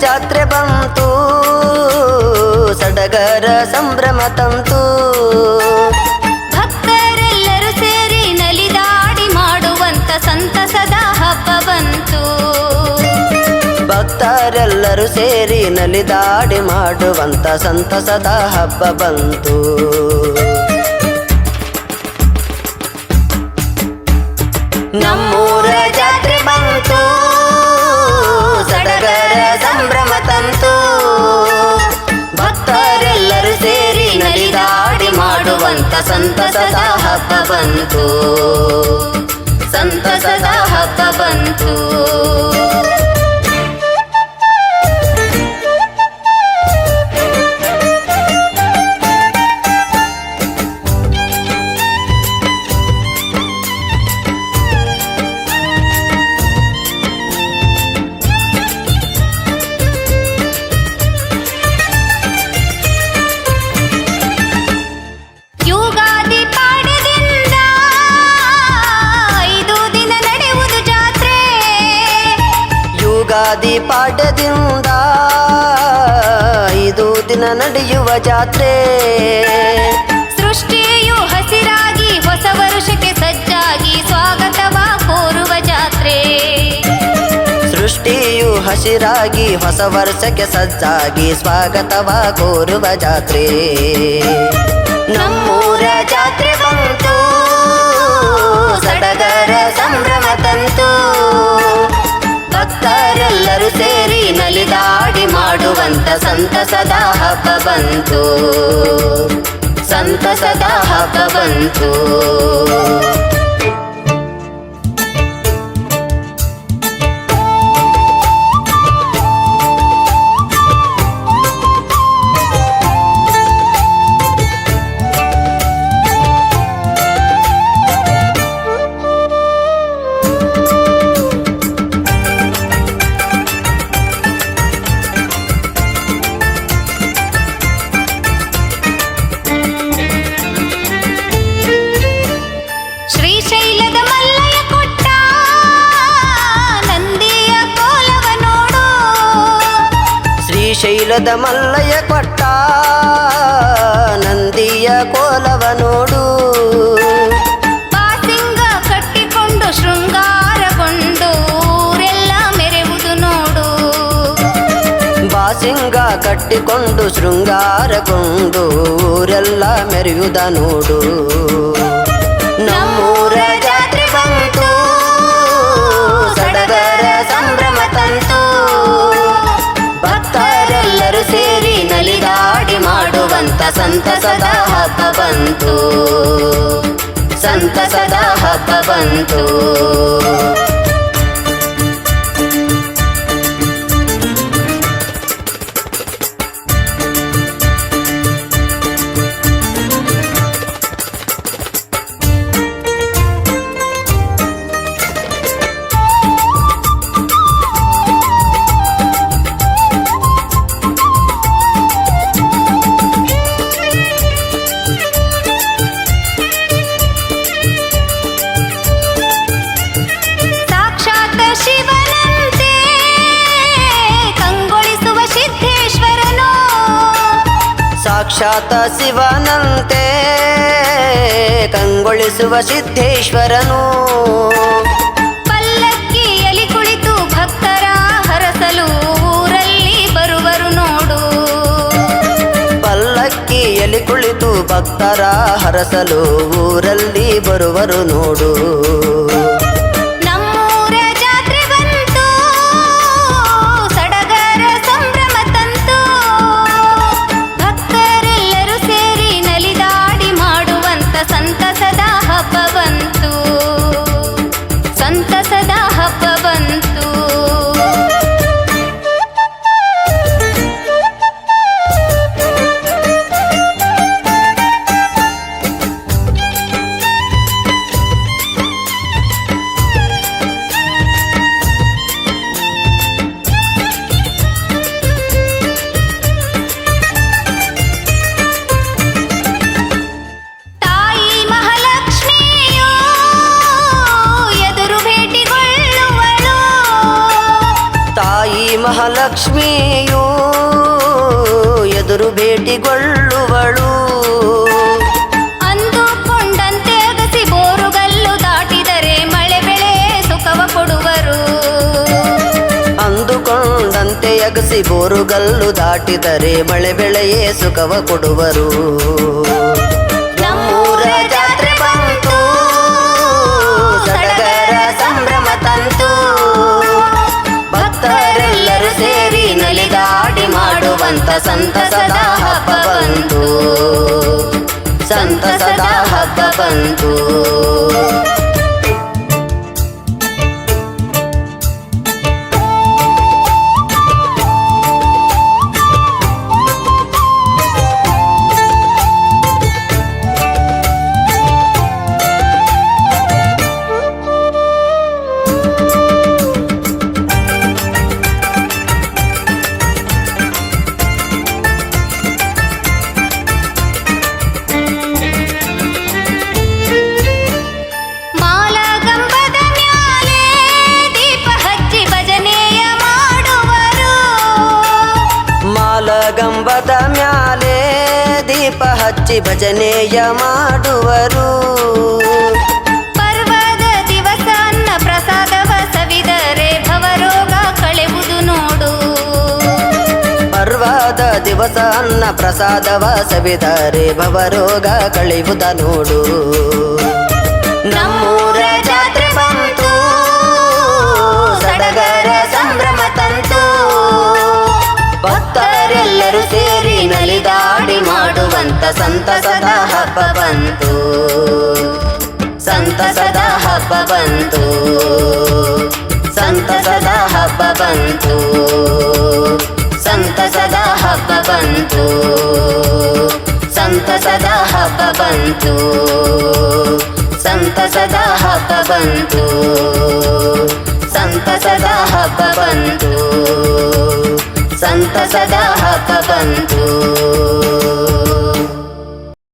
ಜಾತ್ರೆ ಬಂತು ಸಡಗರ ಸಂಭ್ರಮ ತಂತು. ಭಕ್ತರೆಲ್ಲರೂ ಸೇರಿ ನಲಿದಾಡಿ ಮಾಡುವಂತ ಸಂತಸದ ಹಬ್ಬ ಬಂತು. ಭಕ್ತರೆಲ್ಲರೂ ಸೇರಿ ನಲಿದಾಡಿ ಮಾಡುವಂತ ಸಂತಸದ ಹಬ್ಬ ಬಂತು. ನಮ್ಮೂರ ಜಾತ್ರೆ ಬಂತು ಸಡಗರ ಸಂಭ್ರಮ ತಂತು. ಭಕ್ತರೆಲ್ಲರೂ ಸೇರಿ ನಲಿದಾಡಿ ಮಾಡುವಂತ ಸಂತಸದ ಹಬ್ಬ ಬಂತು. ಸಂತಸದ ಹಬ್ಬ ಬಂತು. ಯುಗಾದಿ ಪಾಡ್ಯದಿಂದ 5 ದಿನ ನಡೆಯುವ ಜಾತ್ರೆ. ಸೃಷ್ಟಿಯು ಹಸಿರಾಗಿ ಹೊಸ ವರುಷಕ್ಕೆ ಸಜ್ಜಾಗಿ ಸ್ವಾಗತವ ಕೋರುವ ಜಾತ್ರೆ. ಸೃಷ್ಟಿಯು ಹಸಿರಾಗಿ ಹೊಸ ವರ್ಷಕ್ಕೆ ಸಜ್ಜಾಗಿ ಸ್ವಾಗತವ ಕೋರುವ ಜಾತ್ರೆ. ನಮ್ಮೂರ ಜಾತ್ರೆ ಬಂತು ಸಡಗರ ಸಂಭ್ರಮ ತಂತು. ಭಕ್ತರೆಲ್ಲರೂ ಸೇರಿ ನಲಿದಾಡಿ ಮಾಡುವಂತ ಸಂತಸದ ಹಬ್ಬ ಬಂತು. ಸಂತಸದ ಹಬ್ಬ ಬಂತು. ಶ್ರೀಶೈಲದ ಮಲ್ಲಯ್ಯ ಕೊಟ್ಟ ನಂದಿಯ ಕೋಲವ ನೋಡು. ಶ್ರೀಶೈಲದ ಮಲ್ಲಯ್ಯ ಕೊಟ್ಟ ನಂದಿಯ ಕೋಲವ ನೋಡು. ಬಾಸಿಂಗ ಕಟ್ಟಿಕೊಂಡು ಶೃಂಗಾರಗೊಂಡು ಊರೆಲ್ಲ ಮೆರೆವುದು ನೋಡು. ಬಾಸಿಂಗ ಕಟ್ಟಿಕೊಂಡು ಶೃಂಗಾರಗೊಂಡು ಊರೆಲ್ಲ ಮೆರೆಯುವುದ ನೋಡು. ನಮ್ಮೂರ ಜಾತ್ರೆ ಬಂತು ಸಡಗರ ಸಂಭ್ರಮ ತಂತು. ಭಕ್ತರೆಲ್ಲರೂ ಸೇರಿ ನಲಿದಾಡಿ ಮಾಡುವಂತ ಸಂತಸದ ಹಬ್ಬ ಬಂತು. ಸಂತಸದ ಹಬ್ಬ ಬಂತು. ಶಿವನಂತೆ ಕಂಗೊಳಿಸುವ ಸಿದ್ದೇಶ್ವರನು. ಸಾಕ್ಷಾತ್ ಶಿವನಂತೆ ಕಂಗೊಳಿಸುವ ಸಿದ್ದೇಶ್ವರನು. ಪಲ್ಲಕ್ಕಿಯಲ್ಲಿ ಕುಳಿತು ಭಕ್ತರ ಹರಸಲು ಊರಲ್ಲಿ ಬರುವರು ನೋಡು. ಪಲ್ಲಕ್ಕಿಯಲ್ಲಿ ಕುಳಿತು ಭಕ್ತರ ಹರಸಲು ಊರಲ್ಲಿ ಬರುವರು ನೋಡು. ಸಂತಸದ ಹಬ್ಬ ಬಂತು. ಸಂತಸದ ಹಬ್ಬ ಬಂತು. ತಾಯಿ ಮಹಾಲಕ್ಷ್ಮಿಯೋ ನದಿ ಬೋರುಗಲ್ಲು ದಾಟಿದರೆ ಮಳೆ ಬೆಳೆಯೇ ಸುಖವ ಕೊಡುವರು. ನಮ್ಮೂರ ಜಾತ್ರೆ ಬಂತು, ಸಡಗರ ಸಂಭ್ರಮ ತಂತು, ಭಕ್ತರೆಲ್ಲರೂ ಸೇರಿ ನಲಿದಾಡಿ ಮಾಡುವಂತ ಸಂತಸದ ಹಬ್ಬ ಬಂತು, ಸಂತಸದ ಹಬ್ಬ ಬಂತು. ಮಾಲಗಂಬದ ಮ್ಯಾಲೆ ದೀಪ ಹಚ್ಚಿ ಭಜನೆಯ ಮಾಡುವರು. ಮಾಲಗಂಬದ ಮ್ಯಾಲೆ ದೀಪ ಹಚ್ಚಿ ಭಜನೆಯ ಮಾಡುವರು. ಪರ್ವದ ದಿವಸ ಅನ್ನ ಪ್ರಸಾದವ ಸವಿದರೆ ಭವರೋಗ ಕಳೆವುದು ನೋಡು. ಪರ್ವದ ದಿವಸ ಅನ್ನ ಪ್ರಸಾದವ ಸವಿದರೆ ಭವರೋಗ ಕಳೆಯುವುದ ನೋಡು. ನಮ್ಮೂರ ಜಾತ್ರೆ ಬಂತು, ಸಡಗರ ಸಂಭ್ರಮ ತಂತು, ಭಕ್ತರೆಲ್ಲರೂ ಸೇರಿ ನಲಿದಾಡಿ ಮಾಡುವಂತ ಸಂತಸದ ಹಬ್ಬ ಬಂತು, ಸಂತಸದ ಹಬ್ಬ ಬಂತು, ಸಂತಸದ ಹಬ್ಬ ಬಂತು, ಸಂತಸದ ಹಬ್ಬ ಬಂತು, ಸಂತಸದ ಹಬ್ಬ ಬಂತು, ಸಂತಸದ ಹಬ್ಬ ಬಂತು, ಸಂತಸದ ಹಬ್ಬ ಬಂತು, ಸಂತಸದ ಹಬ್ಬ ಬಂತು.